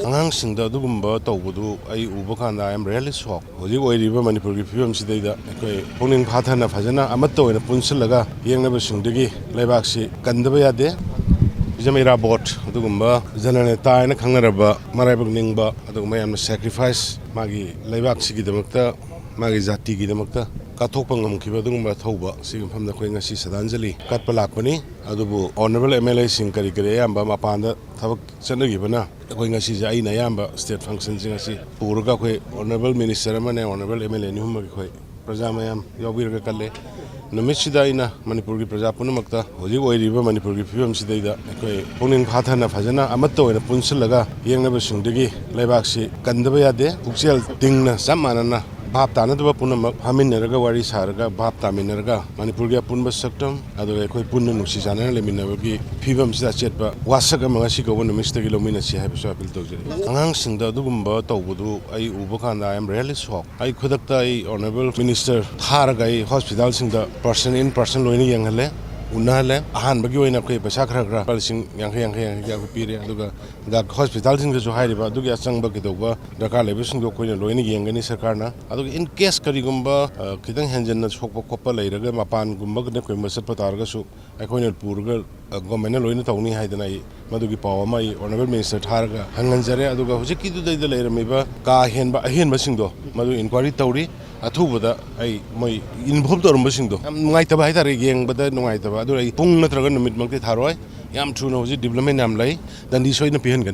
ꯑꯉꯥꯡꯁꯤꯡꯗ ꯑꯗꯨꯒꯨꯝꯕ ꯇꯧꯕꯗꯨ ꯑꯩ ꯎꯕ ꯀꯥꯟꯗ I am really shocked. ꯍꯧꯖꯤꯛ ꯑꯣꯏꯔꯤꯕ ꯃꯅꯤꯄꯨꯔꯒꯤ ꯐꯤꯕꯝꯁꯤꯗꯩꯗ ꯑꯩꯈꯣꯏ ꯄꯨꯛꯅꯤꯡ ꯐꯥꯊꯅ ꯐꯖꯅ ꯑꯃꯠꯇ ꯑꯣꯏꯅ ꯄꯨꯟꯁꯤꯜꯂꯒ ꯌꯦꯡꯅꯕꯁꯤꯡꯗꯒꯤ ꯂꯩꯕꯥꯛꯁꯤ ꯀꯟꯗꯕ ꯌꯥꯗꯦ. ꯖꯃꯩꯔꯥ ꯕꯣꯠ ꯑꯗꯨꯒꯨꯝꯕ ꯖꯅꯅꯦꯇꯥ ꯍꯥꯏꯅ ꯈꯪꯅꯔꯕ ꯃꯔꯥꯏꯕꯛ ꯅꯤꯡꯕ ꯑꯗꯨꯒꯨꯝꯕ ꯌꯥꯝꯅ ꯁꯦꯀ꯭ꯔꯤꯐꯥꯏꯁ ꯃꯥꯒꯤ ꯂꯩꯕꯥꯛꯁꯤꯒꯤꯗꯃꯛꯇ ꯃꯥꯒꯤ ꯖꯥꯇꯤꯒꯤꯗꯃꯛꯇ ꯀꯠꯊꯣꯛꯄ ꯉꯝꯈꯤꯕ ꯑꯗꯨꯒꯨꯝꯕ ꯊꯧꯕ ꯁꯤꯒꯤ ꯃꯐꯝꯗ ꯑꯩꯈꯣꯏ ꯉꯁꯤ ꯁ꯭ꯔꯙꯥꯟꯖꯂꯤ ꯀꯠꯄ ꯂꯥꯛꯄꯅꯤ. ꯑꯗꯨꯕꯨ ꯑꯣꯅꯔꯦꯕꯜ MLAꯁꯤꯡ ꯀꯔꯤ ꯑꯌꯥꯝꯕ ꯃꯄꯥꯟꯗ ꯊꯕꯛ ꯆꯠꯅꯈꯤꯕꯅ ꯑꯩꯈꯣꯏ ꯉꯁꯤꯁꯦ ꯑꯩꯅ ꯑꯌꯥꯝꯕ ꯁ꯭ꯇꯦꯠ ꯐꯪꯁꯟꯁꯤꯡ ꯑꯁꯤ ꯄꯨꯔꯒ ꯑꯩꯈꯣꯏ ꯑꯣꯅꯔꯦꯕꯜ ꯃꯤꯅꯤꯁꯇꯔ ꯑꯃꯅꯦ ꯑꯣꯅꯔꯦꯕꯜ MLA ꯑꯅꯤꯍꯨꯝꯃꯒꯤ ꯑꯩꯈꯣꯏ ꯄ꯭ꯔꯖꯥ ꯃꯌꯥꯝ ꯌꯥꯎꯕꯤꯔꯒ ꯀꯜꯂꯦ. ꯅꯨꯃꯤꯠꯁꯤꯗ ꯑꯩꯅ ꯃꯅꯤꯄꯨꯔꯒꯤ ꯄ꯭ꯔꯖꯥ ꯄꯨꯝꯅꯃꯛꯇ ꯍꯧꯖꯤꯛ ꯑꯣꯏꯔꯤꯕ ꯃꯅꯤꯄꯨꯔꯒꯤ ꯐꯤꯕꯝꯁꯤꯗꯩꯗ ꯑꯩꯈꯣꯏ ꯄꯨꯛꯅꯤꯡ ꯐꯥꯊꯅ ꯐꯖꯅ ꯑꯃꯠꯇ ꯑꯣꯏꯅ ꯄꯨꯟꯁꯤꯜꯂꯒ ꯌꯦꯡꯅꯕꯁꯤꯡꯗꯒꯤ ꯂꯩꯕꯥꯛꯁꯤ ꯀꯟꯗꯕ ꯌꯥꯗꯦ. ꯄꯨꯛꯆꯦꯜ ꯇꯤꯡꯅ ꯆꯞ ꯃꯥꯟꯅꯅ ꯚꯥꯞ ꯇꯥꯅꯗꯕ ꯄꯨꯝꯅꯃꯛ ꯐꯝꯃꯤꯟꯅꯔꯒ ꯋꯥꯔꯤ ꯁꯥꯔꯒ ꯚꯥꯞ ꯇꯥꯃꯤꯟꯅꯔꯒ ꯃꯅꯤꯄꯨꯔꯒꯤ ꯑꯄꯨꯟꯕ ꯁꯛꯇꯝ ꯑꯗꯨꯒ ꯑꯩꯈꯣꯏ ꯄꯨꯟꯅ ꯅꯨꯡꯁꯤ ꯆꯥꯟꯅꯅ ꯂꯩꯃꯤꯟꯅꯕꯒꯤ ꯐꯤꯕꯝꯁꯤꯗ ꯑꯆꯦꯠꯄ ꯋꯥꯁꯛ ꯑꯃ ꯉꯁꯤ ꯀꯧꯕ ꯅꯨꯃꯤꯠꯁꯤꯗꯒꯤ ꯂꯧꯃꯤꯟꯅꯁꯤ ꯍꯥꯏꯕꯁꯨ ꯑꯄꯤꯜ ꯇꯧꯖꯔꯤ. ꯑꯉꯥꯡꯁꯤꯡꯗ ꯑꯗꯨꯒꯨꯝꯕ ꯇꯧꯕꯗꯨ ꯑꯩ ꯎꯕ ꯀꯥꯟꯗ I am really shocked. ꯑꯩ ꯈꯨꯗꯛꯇ ꯑꯩ ꯑꯣꯅꯔꯦꯕꯜ ꯃꯤꯅꯤꯁꯇꯔ ꯊꯥꯔꯒ ꯑꯩ ꯍꯣꯁꯄꯤꯇꯥꯜꯁꯤꯡꯗ ꯄꯔꯁꯟ ꯏꯟ ꯄꯔꯁꯟ ꯂꯣꯏꯅ ꯌꯦꯡꯍꯜꯂꯦ. ꯎꯅꯍꯜꯂꯦ. ꯑꯍꯥꯟꯕꯒꯤ ꯑꯣꯏꯅ ꯑꯩꯈꯣꯏ ꯄꯩꯁꯥ ꯈꯔ ꯂꯤꯁꯤꯡ ꯌꯥꯡꯈꯩ ꯄꯤꯔꯦ. ꯑꯗꯨꯒ ꯍꯣꯁꯄꯤꯇꯥꯜꯁꯤꯡꯗꯁꯨ ꯍꯥꯏꯔꯤꯕ ꯑꯗꯨꯒꯤ ꯑꯆꯪꯕ ꯀꯩꯗꯧꯕ ꯗꯔꯀꯥꯔ ꯂꯩꯕꯁꯤꯡꯗꯣ ꯑꯩꯈꯣꯏꯅ ꯂꯣꯏꯅ ꯌꯦꯡꯒꯅꯤ ꯁꯔꯀꯥꯔꯅ. ꯑꯗꯨꯒ ꯏꯟ ꯀꯦꯁ ꯀꯔꯤꯒꯨꯝꯕ ꯈꯤꯇꯪ ꯍꯦꯟꯖꯟꯅ ꯁꯣꯛꯄ ꯈꯣꯠꯄ ꯂꯩꯔꯒ ꯃꯄꯥꯟꯒꯨꯝꯕꯗ ꯀꯩꯒꯨꯝꯕ ꯆꯠꯄ ꯇꯥꯔꯒꯁꯨ ꯑꯩꯈꯣꯏꯅ ꯄꯨꯔꯒ ꯒꯣꯔꯟꯃꯦꯟꯠꯅ ꯂꯣꯏꯅ ꯇꯧꯅꯤ ꯍꯥꯏꯗꯅ ꯑꯩ ꯃꯗꯨꯒꯤ ꯄꯥꯎ ꯑꯃ ꯑꯩ ꯑꯣꯅꯔꯦꯕꯜ ꯃꯤꯅꯤꯁꯇꯔ ꯊꯥꯔꯒ ꯍꯪꯍꯟꯖꯔꯦ. ꯑꯗꯨꯒ ꯍꯧꯖꯤꯛꯀꯤꯗꯨꯗꯩꯗ ꯂꯩꯔꯝꯃꯤꯕ ꯀꯥ ꯍꯦꯟꯕ ꯑꯍꯦꯟꯕꯁꯤꯡꯗꯣ ꯃꯗꯨ ꯏꯟꯀ꯭ꯋꯥꯏꯔꯤ ꯇꯧꯔꯤ. ꯑꯊꯨꯕꯗ ꯑꯩ ꯃꯣꯏ ꯏꯟꯚꯣꯜꯕ ꯇꯧꯔꯝꯕꯁꯤꯡꯗꯣ ꯌꯥꯝ ꯅꯨꯡꯉꯥꯏꯇꯕ ꯍꯥꯏꯇꯥꯔꯦ, ꯌꯦꯡꯕꯗ ꯅꯨꯡꯉꯥꯏꯇꯕ. ꯑꯗꯨꯅ ꯑꯩ ꯄꯨꯡ ꯅꯠꯇ꯭ꯔꯒ ꯅꯨꯃꯤꯠꯃꯛꯇꯤ ꯊꯥꯔꯣꯏ. ꯌꯥꯝ ꯊꯨꯅ ꯍꯧꯖꯤꯛ ꯗꯤꯕꯦꯂꯞꯃꯦꯟ ꯌꯥꯝ ꯂꯩ. ꯗꯟꯗꯤ ꯁꯣꯏꯗꯅ ꯄꯤꯍꯟꯒꯅꯤ.